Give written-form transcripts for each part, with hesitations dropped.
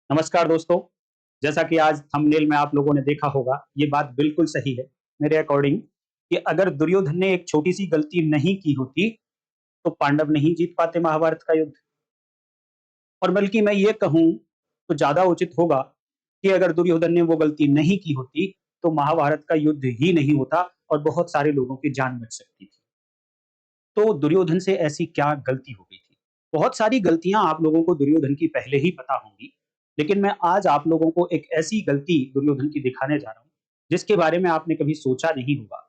नमस्कार दोस्तों। जैसा कि आज थंबनेल में आप लोगों ने देखा होगा, ये बात बिल्कुल सही है मेरे अकॉर्डिंग कि अगर दुर्योधन ने एक छोटी-सी गलती नहीं की होती, तो पांडव नहीं जीत पाते महाभारत का युद्ध। और बल्कि मैं ये कहूँ तो ज़्यादा उचित होगा कि अगर दुर्योधन ने वो गलती नहीं की होती, तो महाभारत का युद्ध ही नहीं होता और बहुत सारे लोगों की जान बच सकती थी। तो दुर्योधन से ऐसी क्या गलती हो गई थी? बहुत सारी गलतियाँ आप लोगों को दुर्योधन की पहले ही पता होंगी, लेकिन मैं आज आप लोगों को एक ऐसी गलती दुर्योधन की दिखाने जा रहा हूँ, जिसके बारे में आपने कभी सोचा नहीं होगा।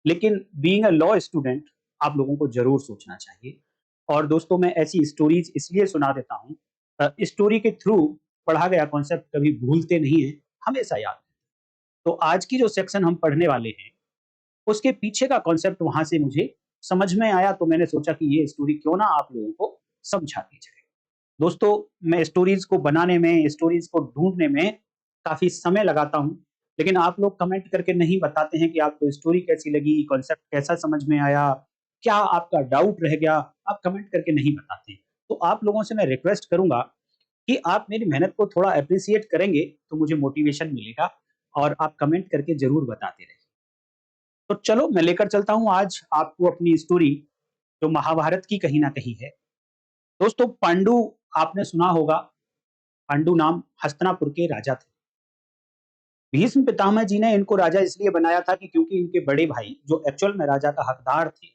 लेकिन बीइंग अ लॉ स्टूडेंट आप लोगों को ज़रूर सोचना चाहिए। और दोस्तों मैं ऐसी स्टोरीज़ इसलिए सुना देता हूँ स्टोरी के थ्रू पढ़ा गया कॉन्सेप्ट कभी भूलते नहीं हैं, हमेशा याद है। तो आज की जो सेक्शन हम पढ़ने वाले हैं उसके पीछे का कॉन्सेप्ट वहाँ से मुझे समझ में आया, तो मैंने सोचा कि ये स्टोरी क्यों ना आप लोगों को समझा दी जाए। दोस्तों, मैं स्टोरीज़ को बनाने में, स्टोरीज़ को ढूँढने में काफ़ी समय लगाता हूँ, लेकिन आप लोग कमेंट करके नहीं बताते हैं कि आपको स्टोरी कैसी लगी, कॉन्सेप्ट कैसा समझ में आया, क्या आपका डाउट रह गया, आप कमेंट करके नहीं बताते। तो आप लोगों से मैं रिक्वेस्ट करूँगा कि आप मेरी मेहनत को थोड़ा एप्रिशिएट करेंगे, तो मुझे मोटिवेशन मिलेगा और आप कमेंट करके ज़रूर बताते रहें। तो चलो मैं लेकर चलता हूँ आज आपको अपनी स्टोरी जो महाभारत की कहीं न कहीं है। दोस्तों पांडु आपने सुना होगा, पांडु नाम हस्तिनापुर के राजा थे। भीष्म पितामह जी ने इनको राजा इसलिए बनाया था कि क्योंकि इनके बड़े भाई जो एक्चुअल में राजा का हकदार थे,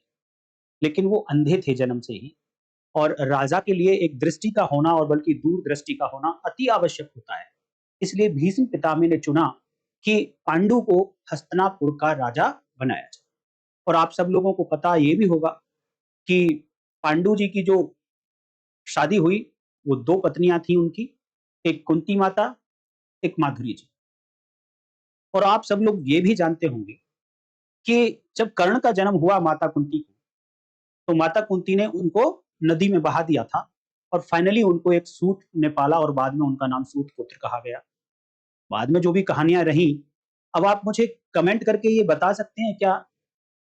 लेकिन वो अंधे थे जन्म से ही और राजा के लिए एक दृष्टि का होना और बल्कि दूरदृष्टि का होना अति आवश्यक होता है। इसलिए भीष्म पितामह ने चुना कि पांडु को हस्तिनापुर का राजा बनाया जाए। और आप सब लोगों को पता ये भी होगा कि पांडु जी की जो शादी हुई, वो 2 पत्नियाँ थी उनकी, एक कुंती माता, एक माधुरी जी। और आप सब लोग ये भी जानते होंगे कि जब कर्ण का जन्म हुआ माता कुंती को, तो माता कुंती ने उनको नदी में बहा दिया था और फाइनली उनको एक सूत ने पाला और बाद में उनका नाम सूतपुत्र कहा गया। बाद में जो भी कहानियाँ रहीं, अब आप मुझे कमेंट करके ये बता सकते हैं क्या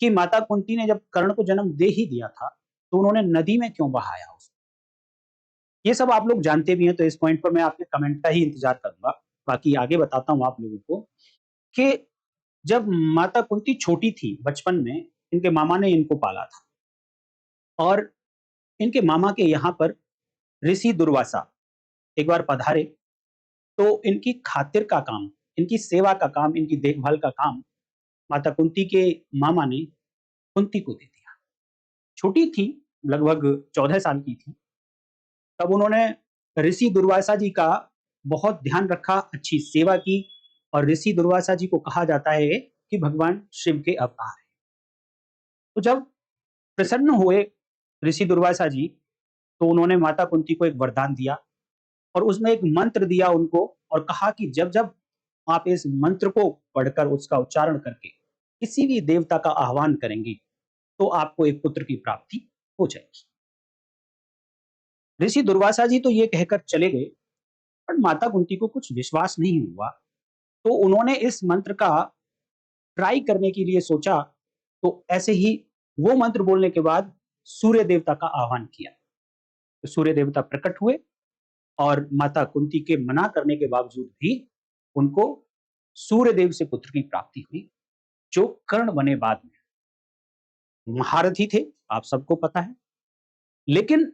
कि माता कुंती ने जब कर्ण को जन्म दे ही दिया था, तो उन्होंने नदी में क्यों बहाया उसको? ये सब आप लोग जानते भी हैं, तो इस पॉइंट पर मैं आपके कमेंट का ही इंतज़ार करूँगा। बाकी आगे बताता हूँ आप लोगों को कि जब माता कुंती छोटी थी, बचपन में इनके मामा ने इनको पाला था और इनके मामा के यहाँ पर ऋषि दुर्वासा एक बार पधारे, तो इनकी खातिर का काम, इनकी सेवा का काम, इनकी देखभाल का काम माता कुंती के मामा ने कुंती को दे दिया। छोटी थी, लगभग 14 साल की थी। तब उन्होंने ऋषि दुर्वासा जी का बहुत ध्यान रखा, अच्छी सेवा की और ऋषि दुर्वासा जी को कहा जाता है कि भगवान शिव के अवतार हैं। तो जब प्रसन्न हुए ऋषि दुर्वासा जी, तो उन्होंने माता कुंती को एक वरदान दिया और उसमें एक मंत्र दिया उनको और कहा कि जब-जब आप इस मंत्र को पढ़कर उसका उच्चारण करके किसी भी देवता का आह्वान करेंगे, तो आपको एक पुत्र की प्राप्ति हो जाएगी। ऋषि दुर्वासा जी तो ये कहकर चले गए, पर माता कुंती को कुछ विश्वास नहीं हुआ, तो उन्होंने इस मंत्र का ट्राई करने के लिए सोचा, तो ऐसे ही वो मंत्र बोलने के बाद सूर्य देवता का आह्वान किया। तो सूर्य देवता प्रकट हुए और माता कुंती के मना करने के बावजूद भी उनको सूर्य देव से पुत्र की प्राप्ति हुई, जो कर्ण बने बाद में। महारथी थे, आप सबको पता है। लेकिन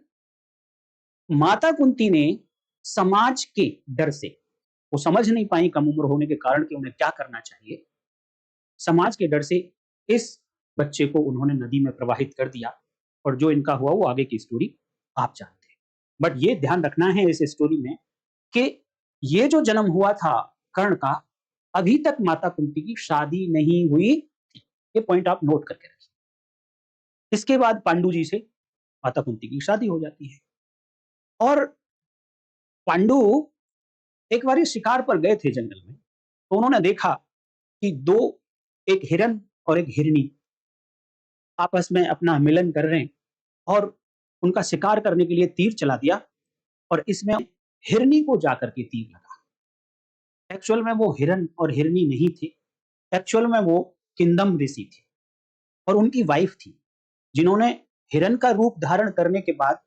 माता कुंती ने समाज के डर से, वो समझ नहीं पाई कम उम्र होने के कारण कि उन्हें क्या करना चाहिए। समाज के डर से इस बच्चे को उन्होंने नदी में प्रवाहित कर दिया और जो इनका हुआ वो आगे की स्टोरी आप जानते हैं। बट ये ध्यान रखना है इस स्टोरी में कि ये जो जन्म हुआ था कर्ण का, अभी तक माता कुंती की शादी नहीं हुई थी। ये पॉइंट आप नोट करके रखिए। इसके बाद पांडु जी से माता कुंती की शादी हो जाती है और पांडु एक बार शिकार पर गए थे जंगल में, तो उन्होंने देखा कि दो, एक हिरन और एक हिरनी आपस में अपना मिलन कर रहे हैं और उनका शिकार करने के लिए तीर चला दिया और इसमें हिरनी को जाकर के तीर लगा। एक्चुअल में वो हिरन और हिरनी नहीं थे, एक्चुअल में वो किंदम ऋषि थे और उनकी वाइफ थी, जिन्होंने हिरन का रूप धारण करने के बाद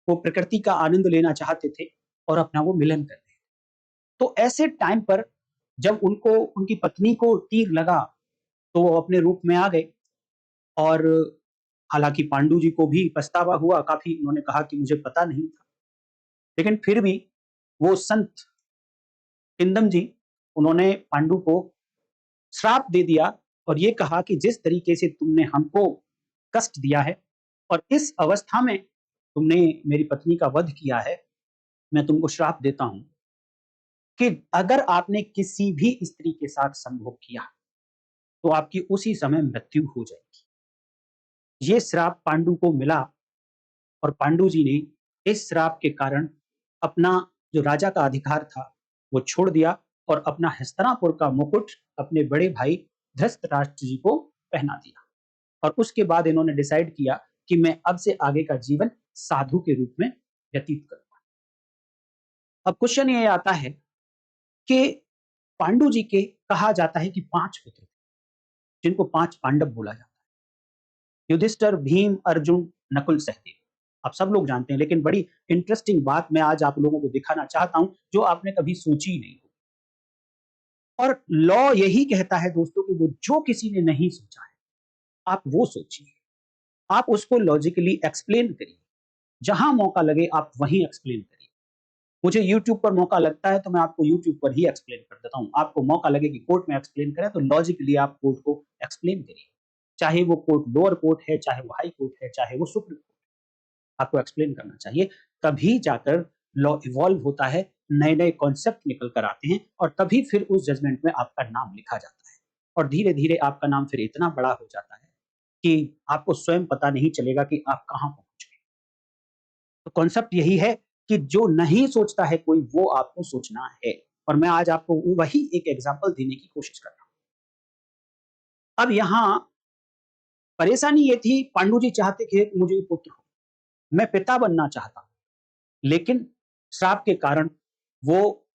वो प्रकृति का आनंद लेना चाहते थे और अपना वो मिलन कर रहे थे। तो ऐसे टाइम पर जब उनको उनकी पत्नी को तीर लगा तो वो अपने रूप में आ गए। और हालांकि पांडु जी को भी पछतावा हुआ काफी, उन्होंने कहा कि मुझे पता नहीं था, लेकिन फिर भी वो संत किंदम जी, उन्होंने पांडु को श्राप दे दिया और ये कहा कि जिस तरीके से तुमने हमको कष्ट दिया है और इस अवस्था में तुमने मेरी पत्नी का वध किया है, मैं तुमको श्राप देता हूं कि अगर आपने किसी भी स्त्री के साथ संभोग किया तो आपकी उसी समय मृत्यु हो जाएगी। ये श्राप पांडु को मिला और पांडु जी ने इस श्राप के कारण अपना जो राजा का अधिकार था वो छोड़ दिया और अपना हस्तिनापुर का मुकुट अपने बड़े भाई धृतराष्ट्र जी को पहना दिया। और उसके बाद इन्होंने डिसाइड किया कि मैं अब से आगे का जीवन साधु के रूप में व्यतीत करूंगा। अब क्वेश्चन ये आता है कि पांडु जी के कहा जाता है कि 5 पुत्र थे, जिनको 5 पांडव बोला जाता है। युधिष्ठिर, भीम, अर्जुन, नकुल, सहदेव। आप सब लोग जानते हैं, लेकिन बड़ी इंटरेस्टिंग बात मैं आज आप लोगों को दिखाना चाहता हूं जो आपने कभी सोची नहीं होगी। और लॉ यही कहता है दोस्तों कि वो जो किसी ने नहीं सोचा है आप वो सोचिए, आप उसको लॉजिकली एक्सप्लेन करिए, जहां मौका लगे आप वहीं एक्सप्लेन करिए। मुझे यूट्यूब पर मौका लगता है तो मैं आपको यूट्यूब पर ही एक्सप्लेन कर देता हूं। आपको मौका लगे कि कोर्ट में एक्सप्लेन करें तो लॉजिकली आप कोर्ट को एक्सप्लेन करिए, चाहे वो कोर्ट लोअर कोर्ट है, चाहे वो हाई कोर्ट है, चाहे वो सुप्रीम कोर्ट, आपको एक्सप्लेन करना चाहिए। तभी जाकर लॉ इवॉल्व होता है, नए नए कॉन्सेप्ट निकल कर आते हैं और तभी फिर उस जजमेंट में आपका नाम लिखा जाता है और धीरे धीरे आपका नाम फिर इतना बड़ा हो जाता है कि आपको स्वयं पता नहीं चलेगा कि आप कहां पहुंच गए। तो कॉन्सेप्ट यही है कि जो नहीं सोचता है कोई, वो आपको सोचना है। और मैं आज आपको वही एक एग्जांपल देने की कोशिश कर रहा हूं। अब यहां परेशानी ये थी, पांडु जी चाहते थे कि मुझे पुत्र हो, मैं पिता बनना चाहता हूं, लेकिन श्राप के कारण वो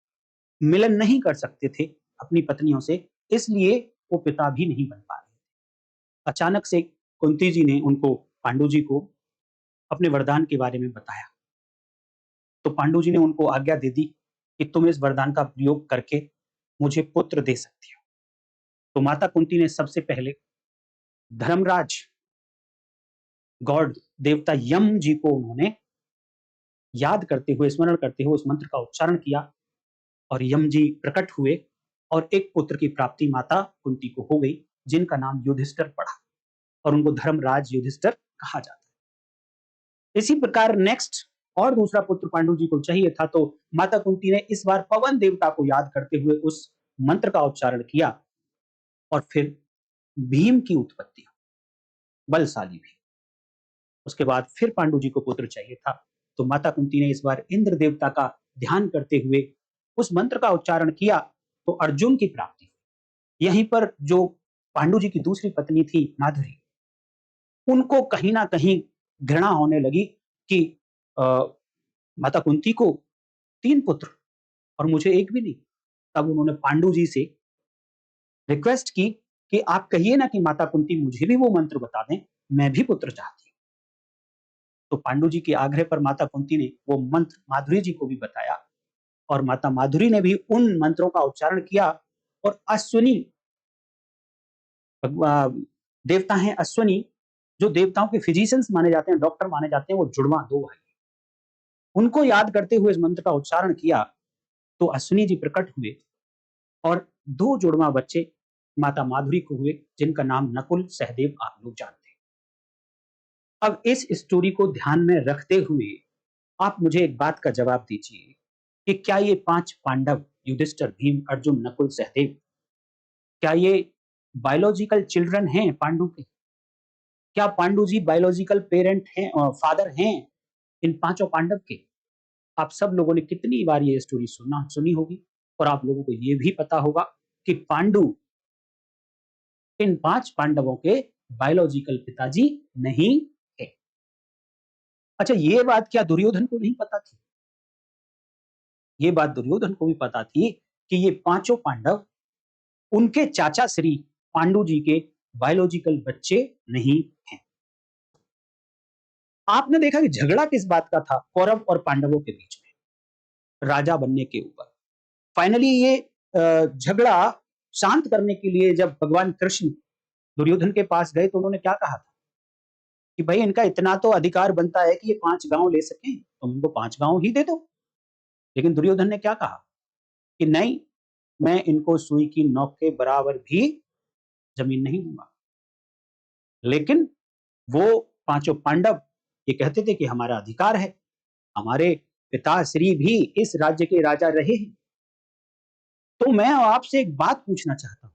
मिलन नहीं कर सकते थे अपनी पत्नियों से, इसलिए वो पिता भी नहीं बन पा रहे। अचानक से कुंती जी ने उनको, पांडु जी को, अपने वरदान के बारे में बताया। तो पांडु जी ने उनको आज्ञा दे दी कि तुम इस वरदान का प्रयोग करके मुझे पुत्र दे सकती हो। तो माता कुंती ने सबसे पहले धर्मराज, गॉड, देवता यम जी को उन्होंने याद करते हुए, स्मरण करते हुए उस मंत्र का उच्चारण किया और यम जी प्रकट हुए और एक पुत्र की प्राप्ति माता कुंती को हो गई, जिनका नाम युधिष्ठिर पड़ा और उनको धर्मराज युधिष्ठिर कहा जाता है। इसी प्रकार नेक्स्ट और दूसरा पुत्र पांडु जी को चाहिए था, तो माता कुंती ने इस बार पवन देवता को याद करते हुए उस मंत्र का उच्चारण किया और फिर भीम की उत्पत्ति, बलशाली भीम। उसके बाद फिर पांडु जी को पुत्र चाहिए था, तो माता कुंती ने इस बार इंद्र देवता का ध्यान करते हुए उस मंत्र का उच्चारण किया तो अर्जुन की प्राप्ति हुई। यहीं पर जो पांडु जी की दूसरी पत्नी थी माधुरी, उनको कहीं ना कहीं घृणा होने लगी कि अ, माता कुंती को 3 पुत्र और मुझे एक भी नहीं। तब उन्होंने पांडु जी से रिक्वेस्ट की कि आप कहिए ना कि माता कुंती मुझे भी वो मंत्र बता दें, मैं भी पुत्र चाहती हूँ। तो पांडु जी के आग्रह पर माता कुंती ने वो मंत्र माधुरी जी को भी बताया और माता माधुरी ने भी उन मंत्रों का उच्चारण किया और अश्विनी देवता हैं, अश्विनी जो देवताओं के फिजिशियंस माने जाते हैं, डॉक्टर माने जाते हैं, वो जुड़वा 2 भाई, उनको याद करते हुए इस मंत्र का उच्चारण किया तो अश्विनी जी प्रकट हुए और 2 जुड़वा बच्चे माता माधुरी को हुए, जिनका नाम नकुल, सहदेव आप लोग जानते हैं। अब इस स्टोरी को ध्यान में रखते हुए आप मुझे एक बात का जवाब दीजिए कि क्या ये 5 पांडव युधिष्ठिर, भीम, अर्जुन, नकुल, सहदेव, क्या ये बायोलॉजिकल चिल्ड्रन हैं पांडु के? क्या पांडु जी बायोलॉजिकल पेरेंट हैं, फादर हैं इन पांचों पांडव के? आप सब लोगों ने कितनी बार ये स्टोरी सुनी होगी और आप लोगों को ये भी पता होगा कि पांडु इन 5 पांडवों के बायोलॉजिकल पिताजी नहीं है। अच्छा, ये बात क्या दुर्योधन को नहीं पता थी? ये बात दुर्योधन को भी पता थी कि ये पांचों पांडव उनके चाचा श्री पांडु जी के बायोलॉजिकल बच्चे नहीं हैं। आपने देखा कि झगड़ा किस बात का था कौरव और पांडवों के बीच में? राजा बनने के ऊपर। फाइनली ये झगड़ा शांत करने के लिए जब भगवान कृष्ण दुर्योधन के पास गए तो उन्होंने क्या कहा था कि भाई इनका इतना तो अधिकार बनता है कि ये 5 गांव ले सकें, तुम इनको 5 गांव ही दे दो। लेकिन दुर्योधन ने क्या कहा कि नहीं, मैं इनको सुई की नोक के बराबर भी जमीन नहीं दूंगा। लेकिन वो पांचों पांडव ये कहते थे कि हमारा अधिकार है, हमारे पिताश्री भी इस राज्य के राजा रहे हैं। तो मैं आपसे एक बात पूछना चाहता हूं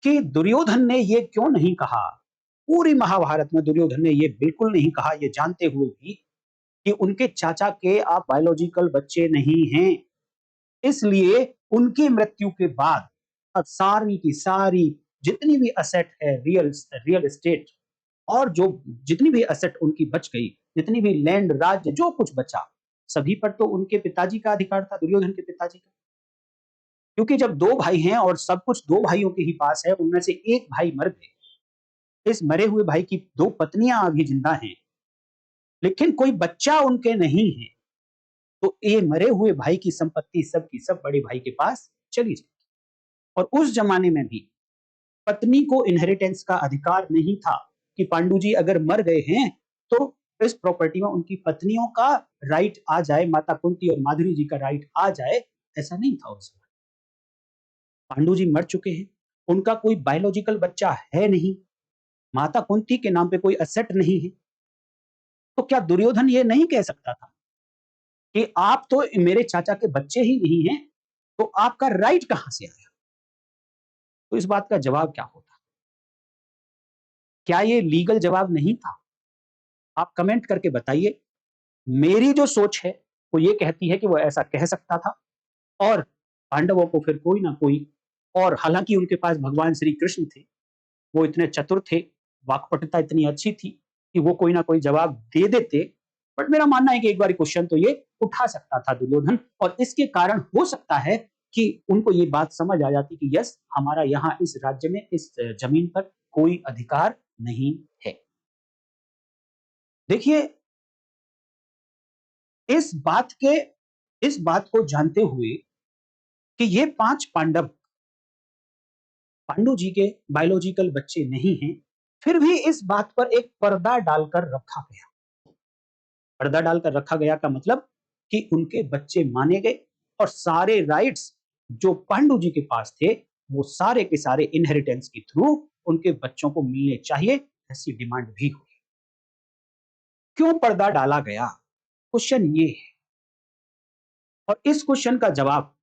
कि दुर्योधन ने ये क्यों नहीं कहा, पूरी महाभारत में दुर्योधन ने ये बिल्कुल नहीं कहा, ये जानते हुए भी कि उनके चाचा के आप बायोलॉजिकल बच्चे नहीं हैं। इसलिए उनकी मृत्यु के बाद अब सारी की सारी जितनी भी असेट है, रियल एस्टेट और जो जितनी भी असेट उनकी बच गई, जितनी भी लैंड, राज्य, जो कुछ बचा, सभी पर तो उनके पिताजी का अधिकार था, दुर्योधन के पिताजी का। क्योंकि जब 2 भाई हैं और सब कुछ 2 भाइयों के ही पास है, उनमें से एक भाई मर गए। इस मरे हुए भाई की 2 पत्नियां अभी जिंदा हैं, लेकिन कोई बच्चा उनके नहीं है। तो ये मरे हुए भाई की संपत्ति सब की सब बड़े भाई के पास चली जाएगी। और उस जमाने में भी पत्नी को इनहेरिटेंस का अधिकार नहीं था कि पांडु जी अगर मर गए हैं तो इस प्रॉपर्टी में उनकी पत्नियों का राइट आ जाए, माता कुंती और माधुरी जी का राइट आ जाए, ऐसा नहीं था उस समय। पांडु जी मर चुके हैं, उनका कोई बायोलॉजिकल बच्चा है नहीं, माता कुंती के नाम पे कोई एसेट नहीं है। तो क्या दुर्योधन ये नहीं कह सकता था कि आप तो मेरे चाचा के बच्चे ही नहीं हैं, तो आपका राइट कहां से आया? तो इस बात का जवाब क्या होता? क्या ये लीगल जवाब नहीं था? आप कमेंट करके बताइए। मेरी जो सोच है वो ये कहती है कि वो ऐसा कह सकता था और पांडवों को फिर कोई ना कोई, और हालांकि उनके पास भगवान श्री कृष्ण थे, वो इतने चतुर थे, वाक्पटुता इतनी अच्छी थी कि वो कोई ना कोई जवाब दे देते। बट मेरा मानना है कि एक बार क्वेश्चन तो ये उठा सकता था दुर्योधन, और इसके कारण हो सकता है कि उनको ये बात समझ आ जाती कि यस, हमारा यहाँ इस राज्य में, इस जमीन पर कोई अधिकार नहीं है। देखिए, इस बात को जानते हुए कि ये 5 पांडव पांडु जी के बायोलॉजिकल बच्चे नहीं हैं, फिर भी इस बात पर एक पर्दा डालकर रखा गया। पर्दा डालकर रखा गया का मतलब कि उनके बच्चे माने गए और सारे राइट्स जो पांडु जी के पास थे, वो सारे के सारे इनहेरिटेंस के थ्रू उनके बच्चों को मिलने चाहिए, ऐसी डिमांड भी हुई। क्यों पर्दा डाला गया? क्वेश्चन ये है, और इस क्वेश्चन का जवाब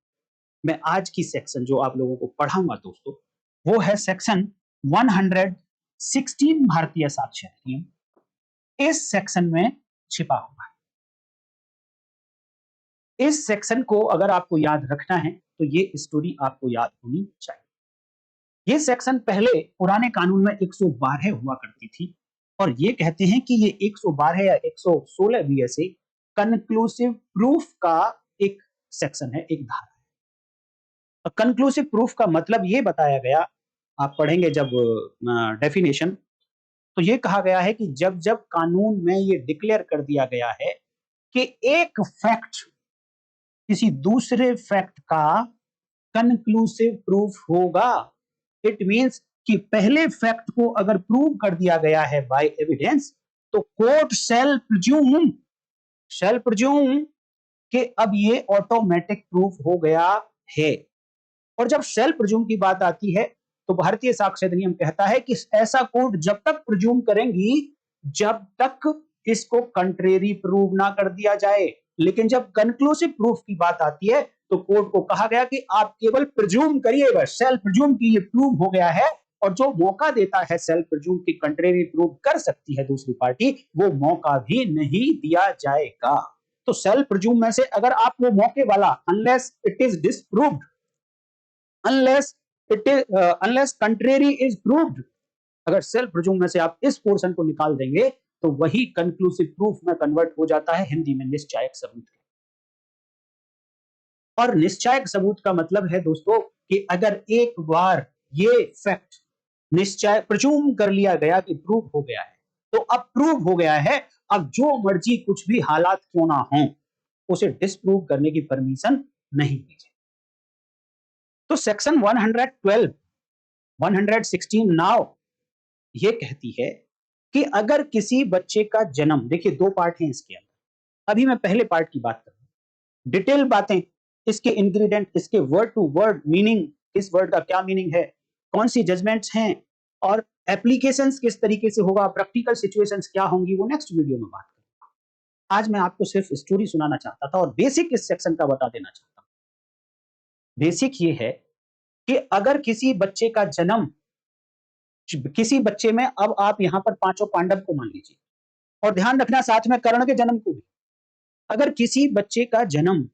मैं आज की सेक्शन जो आप लोगों को पढ़ाऊंगा दोस्तों, वो है सेक्शन 116 भारतीय साक्ष्य अधिनियम। इस सेक्शन में छिपा हुआ है। इस सेक्शन को अगर आपको याद रखना है तो ये स्टोरी आपको याद होनी चाहिए। ये सेक्शन पहले पुराने कानून में 112 हुआ करती थी, और ये कहते हैं कि ये 112 या 116 भी ऐसे कंक्लूसिव प्रूफ का एक सेक्शन है, एक धारा है। कंक्लूसिव प्रूफ का मतलब ये बताया गया, आप पढ़ेंगे जब डेफिनेशन, तो ये कहा गया है कि जब जब कानून में ये डिक्लेयर कर दिया गया है कि एक फैक्ट किसी दूसरे फैक्ट का कंक्लूसिव प्रूफ होगा, इट मींस कि पहले फैक्ट को अगर प्रूव कर दिया गया है बाय एविडेंस, तो कोर्ट शैल प्रिज्यूम कि अब ये ऑटोमेटिक प्रूफ हो गया है। और जब शैल प्रिज्यूम की बात आती है तो भारतीय साक्ष्य अधिनियम कहता है कि ऐसा कोर्ट जब तक प्रिज्यूम करेंगी जब तक इसको कंट्रेरी प्रूव ना कर दिया जाए। लेकिन जब कंक्लूसिव प्रूफ की बात आती है तो कोर्ट को कहा गया कि आप केवल प्रिज्यूम करिए, बस सेल्फ प्रिज्यूम की ये प्रूव हो गया है, और जो मौका देता है सेल्फ प्रिज्यूम की कंट्रेरी प्रूव कर सकती है दूसरी पार्टी, वो मौका भी नहीं दिया जाएगा। तो सेल्फ प्रिज्यूम में से अगर आप वो मौके वाला, unless it is disproved, unless contrary is proved, अगर सेल्फ प्रिज्यूम में से आप इस पोर्शन को निकाल देंगे तो वही कंक्लूसिव प्रूफ में कन्वर्ट हो जाता है, हिंदी में निश्चायक सबूत। और निश्चायक सबूत का मतलब है दोस्तों कि अगर एक बार ये फैक्ट निश्चय प्रिज्यूम कर लिया गया कि प्रूव हो गया है, तो अब प्रूव हो गया है, अब जो मर्जी कुछ भी हालात क्यों ना हो, उसे डिसप्रूव करने की परमिशन नहीं दी जाए। तो सेक्शन 112, 116 नाउ ये कहती है कि अगर किसी बच्चे का जन्म, देखिए 2 पार्ट हैं इसके अंदर। अभी मैं पहले पार्ट की बात कर रहा हूं, डिटेल बातें, इसके इंग्रेडिएंट, इसके वर्ड टू वर्ड मीनिंग, इस वर्ड का क्या मीनिंग है, कौन सी जजमेंट्स हैं और एप्लीकेशंस किस तरीके से होगा, प्रैक्टिकल सिचुएशंस क्या होंगी, वो नेक्स्ट वीडियो में बात करेंगे। आज मैं आपको सिर्फ स्टोरी सुनाना चाहता था और बेसिक इस सेक्शन का बता देना चाहता हूं। बेसिक ये है कि अगर किसी बच्चे का जन्म, किसी बच्चे में, अब आप यहां पर पांचों पांडव को मान लीजिए और ध्यान रखना साथ में कर्ण के जन्म को भी, अगर किसी बच्चे का जन्म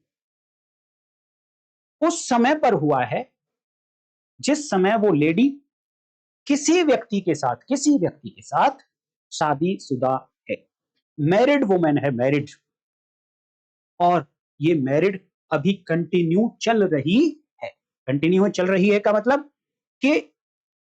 उस समय पर हुआ है जिस समय वो लेडी किसी व्यक्ति के साथ, किसी व्यक्ति के साथ शादीशुदा है, मैरिड वुमेन है, मैरिड, और ये मैरिड अभी कंटिन्यू चल रही है। कंटिन्यू चल रही है का मतलब कि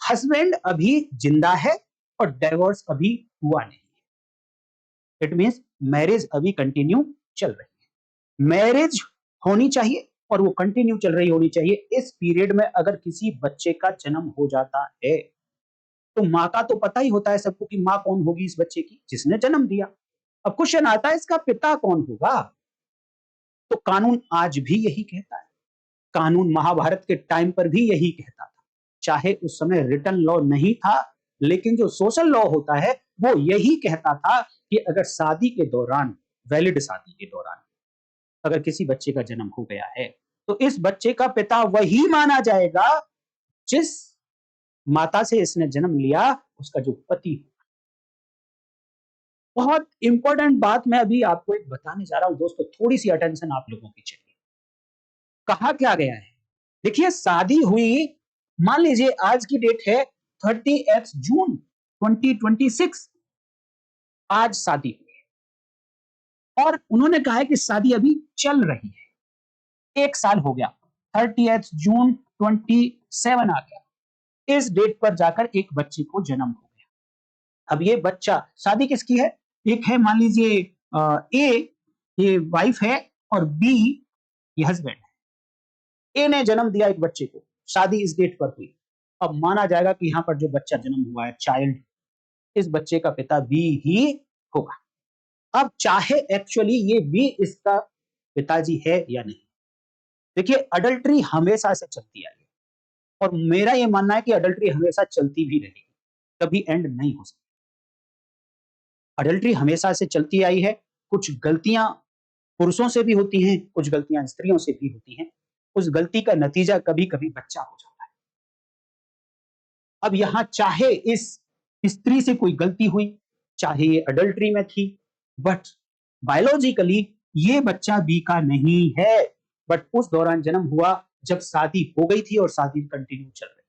हस्बैंड अभी जिंदा है और डिवोर्स अभी हुआ नहीं है। इट मींस मैरिज अभी कंटिन्यू चल रही है। मैरिज होनी चाहिए और वो कंटिन्यू चल रही होनी चाहिए। इस पीरियड में अगर किसी बच्चे का जन्म हो जाता है तो माँ का तो पता ही होता है सबको कि माँ कौन होगी इस बच्चे की, जिसने जन्म दिया। अब क्वेश्चन आता है इसका पिता कौन होगा? तो कानून आज भी यही कहता है, कानून महाभारत के टाइम पर भी यही कहता था। चाहे उस समय रिटन लॉ नहीं था, लेकिन जो सोशल लॉ होता है वो यही कहता था कि अगर शादी के दौरान, वैलिड शादी के दौरान अगर किसी बच्चे का जन्म हो गया है तो इस बच्चे का पिता वही माना जाएगा जिस माता से इसने जन्म लिया, उसका जो पति। बहुत इंपॉर्टेंट बात मैं अभी आपको एक बताने जा रहा हूं दोस्तों, थोड़ी सी अटेंशन आप लोगों की चाहिए। कहा क्या गया है, देखिए शादी हुई, मान लीजिए आज की डेट है 30 जून 2026, आज शादी हुई और उन्होंने कहा है कि शादी अभी चल रही है, 1 साल हो गया, 30 जून 27 आ गया, इस डेट पर जाकर एक बच्चे को जन्म हो गया। अब ये बच्चा, शादी किसकी है, एक है मान लीजिए ए, ये वाइफ है, और बी ये हस्बैंड है। ए ने जन्म दिया एक बच्चे को, शादी इस डेट पर हुई। अब माना जाएगा कि यहां पर जो बच्चा जन्म हुआ है, चाइल्ड, इस बच्चे का पिता बी ही होगा। अब चाहे एक्चुअली ये बी इसका पिताजी है या नहीं, देखिए अडल्ट्री हमेशा से चलती आई है और मेरा ये मानना है कि अडल्ट्री हमेशा चलती भी रहेगी, कभी एंड नहीं हो सकती। अडल्ट्री हमेशा से चलती आई है, कुछ गलतियां पुरुषों से भी होती हैं, कुछ गलतियां स्त्रियों से भी होती हैं, उस गलती का नतीजा कभी कभी बच्चा हो जाता है। अब यहां चाहे इस स्त्री से कोई गलती हुई, चाहे ये अडल्ट्री में थी, बट बायोलॉजिकली ये बच्चा बी का नहीं है, बट उस दौरान जन्म हुआ जब शादी हो गई थी और शादी कंटिन्यू चल रही।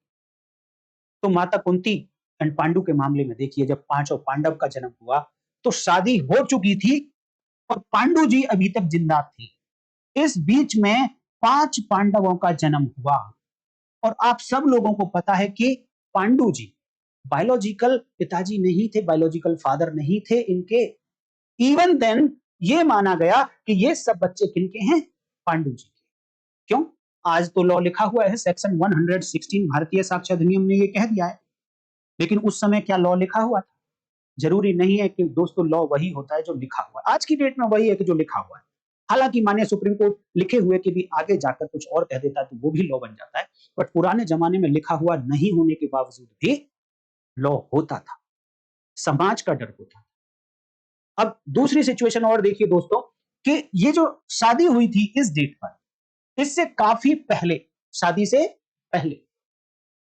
तो माता कुंती एंड पांडु के मामले में देखिए, जब पांचों पांडव का जन्म हुआ तो शादी हो चुकी थी और पांडु जी अभी तक जिंदा थे। इस बीच में 5 पांडवों का जन्म हुआ और आप सब लोगों को पता है कि पांडु जी बायोलॉजिकल पिताजी नहीं थे, बायोलॉजिकल फादर नहीं थे इनके। इवन देन ये माना गया कि ये सब बच्चे किनके हैं, पांडु जी के। क्यों? आज तो लॉ लिखा हुआ है, सेक्शन 116 भारतीय साक्ष्य अधिनियम ने ये कह दिया है, लेकिन उस समय क्या लॉ लिखा हुआ था? जरूरी नहीं है कि दोस्तों लॉ वही होता है जो लिखा हुआ है, आज की डेट में वही है कि जो लिखा हुआ है। हालांकि माननीय सुप्रीम कोर्ट लिखे हुए के भी आगे जाकर कुछ और कह देता है तो वो भी लॉ बन जाता है, बट पुराने जमाने में लिखा हुआ नहीं होने के बावजूद भी लॉ होता था, समाज का डर होता था। अब दूसरी सिचुएशन और देखिए दोस्तों कि ये जो शादी हुई थी इस डेट पर, इससे काफी पहले, शादी से पहले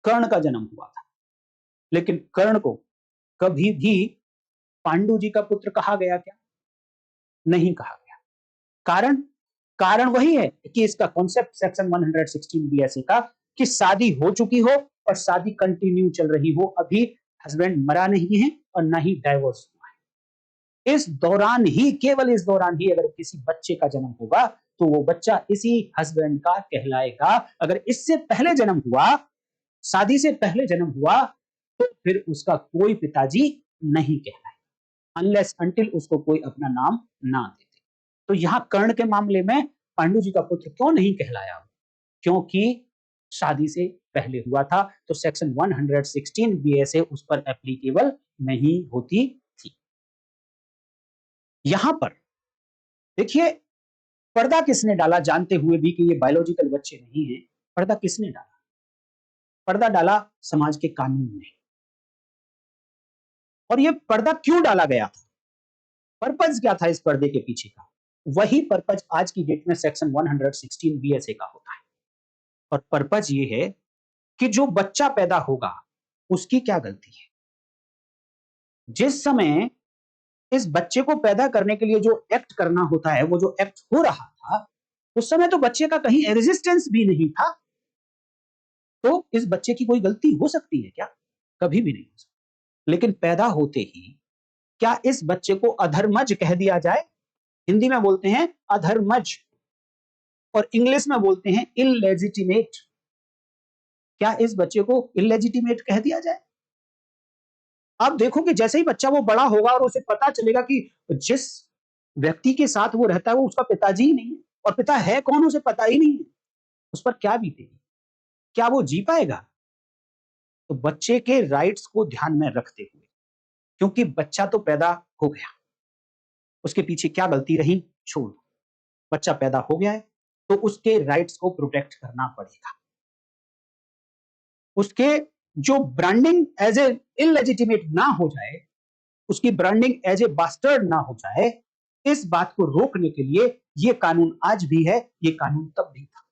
कर्ण का जन्म हुआ था, लेकिन कर्ण को कभी भी पांडु जी का पुत्र कहा गया क्या? नहीं कहा गया। कारण, कारण वही है कि इसका कॉन्सेप्ट सेक्शन 116 बीएसए का, कि शादी हो चुकी हो और शादी कंटिन्यू चल रही हो, अभी हस्बैंड मरा नहीं है और ना ही डाइवोर्स हुआ है। इस दौरान ही, केवल इस दौरान ही अगर किसी बच्चे का जन्म होगा तो वो बच्चा इसी हस्बैंड का कहलाएगा। अगर इससे पहले जन्म हुआ, शादी से पहले जन्म हुआ, तो फिर उसका कोई पिताजी नहीं कहलाएगा, अनलेस अनटिल उसको कोई अपना नाम ना दे। तो यहां कर्ण के मामले में पांडु जी का पुत्र क्यों नहीं कहलाया? क्योंकि शादी से पहले हुआ था, तो सेक्शन 116 बीएसए उस पर एप्लीकेबल नहीं होती थी। यहां पर देखिए, पर्दा किसने डाला जानते हुए भी कि ये बायोलॉजिकल बच्चे नहीं है? पर्दा किसने डाला? पर्दा डाला समाज के कानून ने। और ये पर्दा क्यों डाला गया था? पर्पज क्या था इस पर्दे के पीछे का? वही पर्पज आज की डेट में सेक्शन 116 बीएसए का होता है। और पर्पज ये है कि जो बच्चा पैदा होगा उसकी क्या गलती है? जिस समय इस बच्चे को पैदा करने के लिए जो एक्ट करना होता है, वो जो एक्ट हो रहा था, उस समय तो बच्चे का कहीं रेजिस्टेंस भी नहीं था। तो इस बच्चे की कोई गलती हो सकती है क्या? कभी भी नहीं हो सकती। लेकिन पैदा होते ही क्या इस बच्चे को अधर्मज कह दिया जाए? हिंदी में बोलते हैं अधर्मज और इंग्लिश में बोलते हैं इललेजिटिमेट। क्या इस बच्चे को इललेजिटिमेट कह दिया जाए? आप देखो कि जैसे ही बच्चा वो बड़ा होगा और उसे पता चलेगा कि जिस व्यक्ति के साथ वो रहता है वो उसका पिताजी ही नहीं है, और पिता है कौन उसे पता ही नहीं है, उस पर क्या बीतेगी? क्या वो जी पाएगा? तो बच्चे के राइट्स को ध्यान में रखते हुए, क्योंकि बच्चा तो पैदा हो गया, उसके पीछे क्या गलती रही छोड़ दो। बच्चा पैदा हो गया है तो उसके राइट्स को प्रोटेक्ट करना पड़ेगा। उसके जो ब्रांडिंग एज ए इललेजिटिमेट ना हो जाए, उसकी ब्रांडिंग एज ए बास्टर्ड ना हो जाए, इस बात को रोकने के लिए ये कानून आज भी है, ये कानून तब भी था।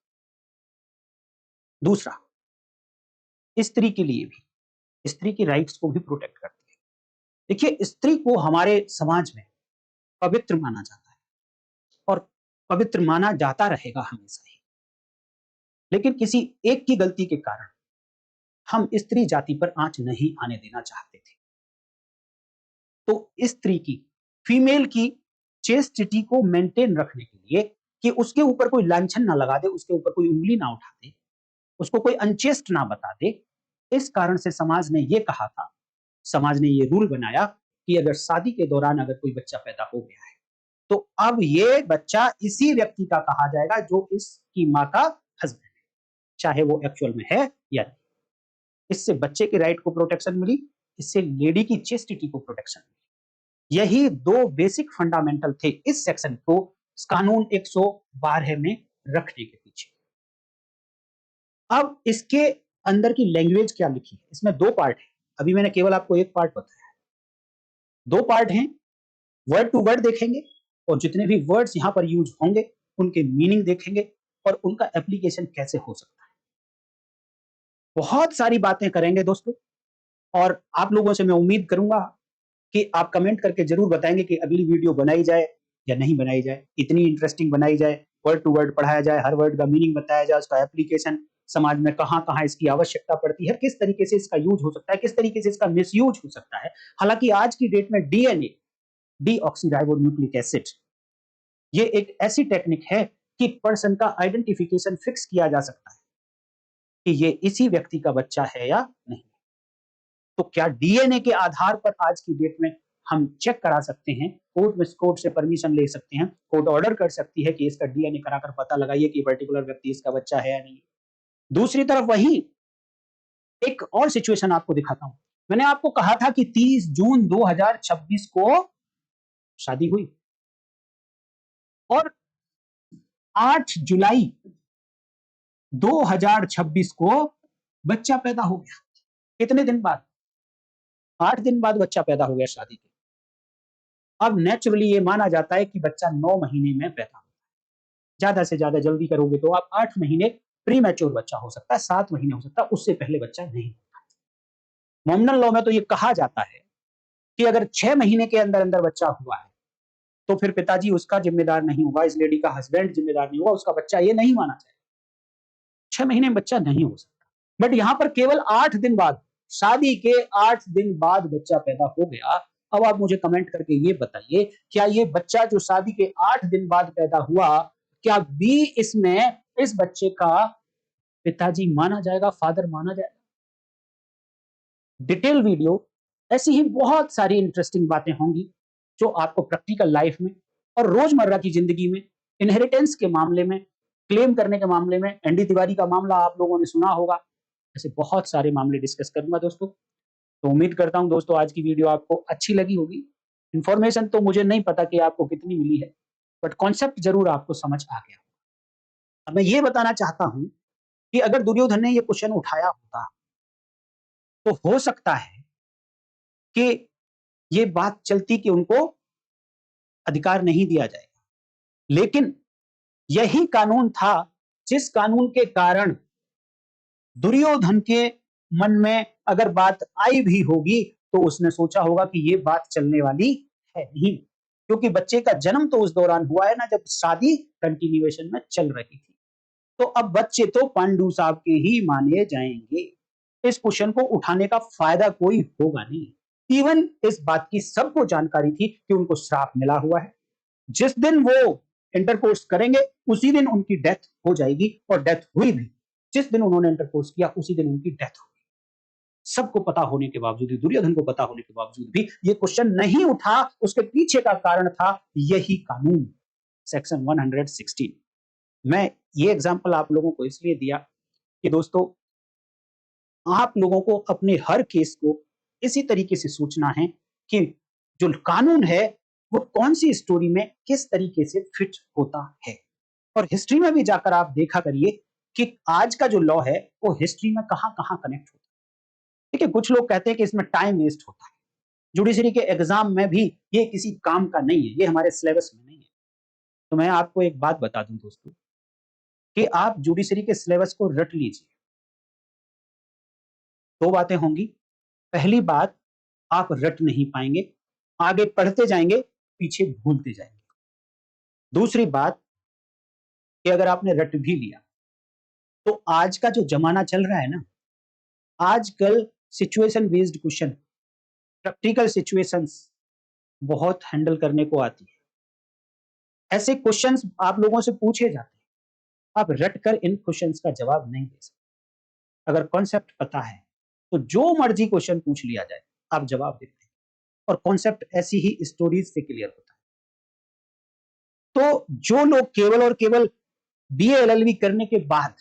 दूसरा, स्त्री के लिए भी, स्त्री की राइट्स को भी प्रोटेक्ट करती है। देखिए, स्त्री को हमारे समाज में पवित्र माना जाता है और पवित्र माना जाता रहेगा हमेशा ही। लेकिन किसी एक की गलती के कारण हम स्त्री जाति पर आंच नहीं आने देना चाहते थे। तो स्त्री की, फीमेल की चेस्टिटी को मेंटेन रखने के लिए, कि उसके ऊपर कोई लांछन ना लगा दे, उसके ऊपर कोई उंगली ना उठा दे, उसको कोई अनचेस्ट ना बता दे, इस कारण से समाज ने ये कहा था, समाज ने ये रूल बनाया कि अगर शादी के दौरान अगर कोई बच्चा पैदा हो गया है तो अब ये बच्चा इसी व्यक्ति का कहा जाएगा जो इसकी माँ का हस्बैंड है, चाहे वो एक्चुअल में है या नहीं। इससे बच्चे के राइट को प्रोटेक्शन मिली, इससे लेडी की चेस्टिटी को प्रोटेक्शन मिली। यही दो बेसिक फंडामेंटल थे इस सेक्शन को कानून 112 में रखने के पीछे। अब इसके अंदर की लैंग्वेज क्या लिखी है? इसमें दो पार्ट है, अभी मैंने केवल आपको एक पार्ट बताया है। दो पार्ट हैं, वर्ड टू वर्ड देखेंगे और जितने भी वर्ड्स यहां पर यूज होंगे उनके मीनिंग देखेंगे और उनका एप्लीकेशन कैसे हो सकता है। बहुत सारी बातें करेंगे दोस्तों, और आप लोगों से मैं उम्मीद करूंगा कि आप कमेंट करके जरूर बताएंगे कि अगली वीडियो बनाई जाए या नहीं बनाई जाए, इतनी इंटरेस्टिंग बनाई जाए, वर्ड टू वर्ड पढ़ाया जाए, हर वर्ड का मीनिंग बताया जाए, उसका एप्लीकेशन समाज में कहां कहां इसकी आवश्यकता पड़ती है, किस तरीके से इसका यूज हो सकता है, किस तरीके से इसका मिसयूज हो सकता है। हालांकि आज की डेट में डीएनए, डीऑक्सीराइबोन्यूक्लिक एसिड, ये एक ऐसी टेक्निक है कि पर्सन का आइडेंटिफिकेशन फिक्स किया जा सकता है कि ये इसी व्यक्ति का बच्चा है या नहीं। तो क्या डीएनए के आधार पर आज की डेट में हम चेक करा सकते हैं, कोर्ट से परमिशन ले सकते हैं, कोर्ट ऑर्डर कर सकती है कि इसका डीएनए कराकर पता लगाइए कि पर्टिकुलर व्यक्ति इसका बच्चा है या नहीं। दूसरी तरफ वही एक और सिचुएशन आपको दिखाता हूं। मैंने आपको कहा था कि 30 जून 2026 को शादी हुई और 8 जुलाई 2026 को बच्चा पैदा हो गया। कितने दिन बाद? 8 दिन बाद बच्चा पैदा हो गया शादी के। अब नेचुरली ये माना जाता है कि बच्चा 9 महीने में पैदा होता है। ज्यादा से ज्यादा जल्दी करोगे तो आप 8 महीने प्री मैच्योर बच्चा हो सकता है, 7 महीने हो सकता है, उससे पहले बच्चा नहीं होता। मोमनल लॉ में तो ये कहा जाता है कि अगर 6 महीने के अंदर अंदर बच्चा हुआ है तो फिर पिताजी उसका जिम्मेदार नहीं होगा, इस लेडी का हस्बैंड जिम्मेदार नहीं होगा, उसका बच्चा ये नहीं माना जाए। 6 महीने में बच्चा नहीं हो सकता, बट यहां पर केवल 8 दिन बाद, शादी के 8 दिन बाद बच्चा पैदा हो गया। अब आप मुझे कमेंट करके ये बताइए, क्या ये बच्चा जो शादी के 8 दिन बाद पैदा हुआ, क्या बी इसमें इस बच्चे का पिताजी माना जाएगा, फादर माना जाएगा? डिटेल वीडियो, ऐसी ही बहुत सारी इंटरेस्टिंग बातें होंगी जो आपको प्रैक्टिकल लाइफ में और रोजमर्रा की जिंदगी में, इनहेरिटेंस के मामले में क्लेम करने के मामले में एनडी तिवारी का मामला आप लोगों ने सुना होगा। ऐसे बहुत सारे मामले डिस्कस करूंगा दोस्तों। तो उम्मीद करता हूं दोस्तों आज की वीडियो आपको अच्छी लगी होगी। इन्फॉर्मेशन तो मुझे नहीं पता कि आपको कितनी मिली है, बट कॉन्सेप्ट जरूर आपको समझ आ गया। अब मैं ये बताना चाहता हूं कि अगर दुर्योधन ने ये क्वेश्चन उठाया होता तो हो सकता है कि ये बात चलती कि उनको अधिकार नहीं दिया जाएगा, लेकिन यही कानून था जिस कानून के कारण दुर्योधन के मन में अगर बात आई भी होगी तो उसने सोचा होगा कि ये बात चलने वाली है नहीं, क्योंकि बच्चे का जन्म तो उस दौरान हुआ है ना जब शादी कंटिन्यूएशन में चल रही थी। तो अब बच्चे तो पांडु साहब के ही माने जाएंगे। इस क्वेश्चन को उठाने का फायदा कोई होगा नहीं। इवन इस बात की सबको जानकारी थी कि उनको श्राप मिला हुआ है। जिस दिन वो इंटरकोर्स करेंगे उसी दिन उनकी डेथ हो जाएगी, और डेथ हुई भी। जिस दिन उन्होंने इंटरकोर्स किया उसी दिन उनकी डेथ हुई। सबको पता होने के बावजूद भी, दुर्योधन को पता होने के बावजूद भी ये क्वेश्चन नहीं उठा। उसके पीछे का कारण था यही कानून, सेक्शन 116। मैं ये एग्जांपल आप लोगों को इसलिए दिया कि दोस्तों आप लोगों को अपने हर केस को इसी तरीके से सोचना है कि जो कानून है वो कौन सी स्टोरी में किस तरीके से फिट होता है। और हिस्ट्री में भी जाकर आप देखा करिए कि आज का जो लॉ है वो हिस्ट्री में कहां कहां कनेक्ट होता है। ठीक है, कुछ लोग कहते हैं कि इसमें टाइम वेस्ट होता है। जुडिशरी के एग्जाम में भी ये किसी काम का नहीं है, ये हमारे सिलेबस में नहीं है। तो मैं आपको एक बात बता दूं दोस्तों कि आप जुडिशरी के सिलेबस को रट लीजिए। दो बातें होंगी। पहली बात, आप रट नहीं पाएंगे, आगे पढ़ते जाएंगे, पीछे भूलते जाएंगे। दूसरी बात कि अगर आपने रट भी लिया तो आज का जो जमाना चल रहा है ना, आजकल situation based question, practical situations बहुत हैंडल करने को आती है। ऐसे क्वेश्चंस आप लोगों से पूछे जाते हैं, आप रट कर इन क्वेश्चंस का जवाब नहीं दे सकते। अगर कॉन्सेप्ट पता है तो जो मर्जी क्वेश्चन पूछ लिया जाए आप जवाब देते हैं, और कॉन्सेप्ट ऐसी ही स्टोरीज से क्लियर होता है। तो जो लोग केवल और केवल बीए एलएलबी करने के बाद,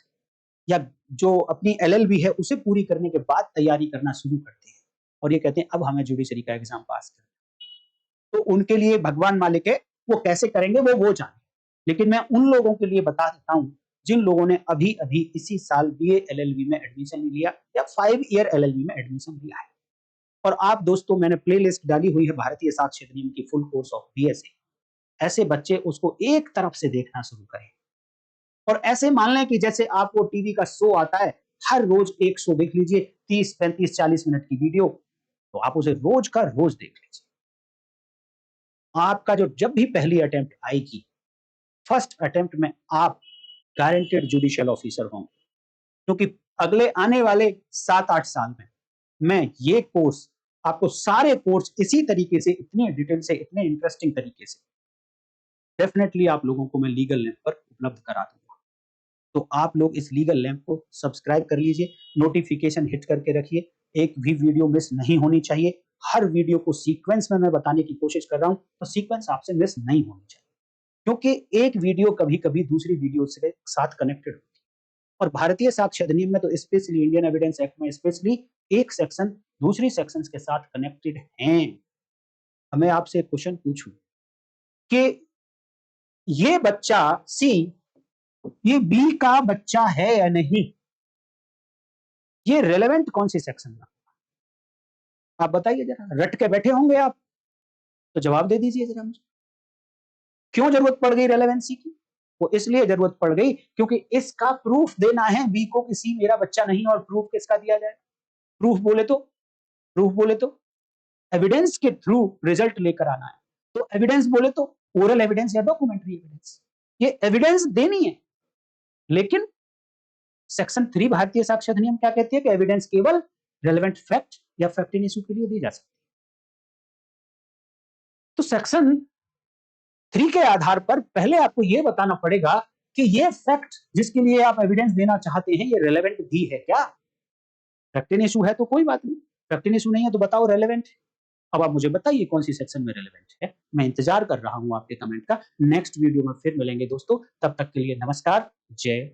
या जो अपनी एलएलबी है उसे पूरी करने के बाद तैयारी करना शुरू करते हैं और ये कहते हैं अब हमें जुडिशरी का एग्जाम पास करना, तो उनके लिए भगवान मालिक है, वो कैसे करेंगे वो जाने। लेकिन मैं उन लोगों के लिए बता देता हूं जिन लोगों ने अभी अभी इसी साल बीए एलएलबी में एडमिशन लिया या 5 ईयर एलएलबी में एडमिशन लिया है। और आप दोस्तों, मैंने प्लेलिस्ट डाली हुई है भारतीय साक्ष्य अधिनियम की फुल कोर्स ऑफ बीएसए। ऐसे बच्चे उसको एक तरफ से देखना शुरू करें, और ऐसे मान लें कि जैसे आपको टीवी का शो आता है, हर रोज एक शो देख लीजिए, 30, 35, 40 मिनट की वीडियो, तो आप उसे रोज का रोज देख लीजिए। आपका जो जब भी पहली अटेम्प्ट आएगी, फर्स्ट अटेम्प्ट में आप गारंटेड जुडिशियल ऑफिसर होंगे, क्योंकि अगले आने वाले 7-8 साल में मैं ये कोर्स, आपको सारे कोर्स इसी तरीके से, इतने डिटेल से, इतने इंटरेस्टिंग तरीके से डेफिनेटली आप लोगों को मैं लीगल लैंप पर उपलब्ध करा दूंगा। तो आप लोग इस लीगल लैंप को सब्सक्राइब कर लीजिए, नोटिफिकेशन हिट करके रखिए, एक भी वीडियो मिस नहीं होनी चाहिए। हर वीडियो को सीक्वेंस में मैं बताने की कोशिश कर रहा हूं, तो सीक्वेंस आपसे मिस नहीं होनी चाहिए, क्योंकि एक वीडियो कभी कभी दूसरी वीडियो से साथ कनेक्टेड होती है। और भारतीय साक्ष्य अधिनियम में तो स्पेशली इंडियन एविडेंस एक्ट में स्पेशली एक सेक्शन दूसरी सेक्शंस के साथ कनेक्टेड हैं। अब मैं आपसे एक क्वेश्चन पूछूं कि ये बच्चा सी, ये बी का बच्चा है या नहीं, ये रेलेवेंट कौन सी सेक्शन में, आप बताइए जरा। रट के बैठे होंगे आप, तो जवाब दे दीजिए जरा मुझे। क्यों जरूरत पड़ गई रेलेवेंसी की? वो इसलिए जरूरत पड़ गई क्योंकि इसका प्रूफ देना है बी को कि सी मेरा बच्चा नहीं, और प्रूफ किसका दिया जाए? प्रूफ बोले तो, प्रूफ बोले तो एविडेंस के थ्रू रिजल्ट लेकर आना है। तो एविडेंस बोले तो ओरल एविडेंस या डॉक्यूमेंट्री एविडेंस, ये एविडेंस देनी है। लेकिन सेक्शन 3 भारतीय साक्ष्य अधिनियम क्या कहती है कि एविडेंस केवल रेलेवेंट फैक्ट या फैक्ट इन इशू के लिए दी जा सकती है। तो सेक्शन 3 के आधार पर पहले आपको यह बताना पड़ेगा कि ये फैक्ट जिसके लिए आप एविडेंस देना चाहते हैं ये रेलेवेंट भी है क्या? फैक्ट इन इशू है तो कोई बात नहीं, फैक्ट इन इशू नहीं है तो बताओ रेलेवेंट। अब आप मुझे बताइए कौन सी सेक्शन में रेलेवेंट है। मैं इंतजार कर रहा हूँ आपके कमेंट का। नेक्स्ट वीडियो में फिर मिलेंगे दोस्तों, तब तक के लिए नमस्कार, जय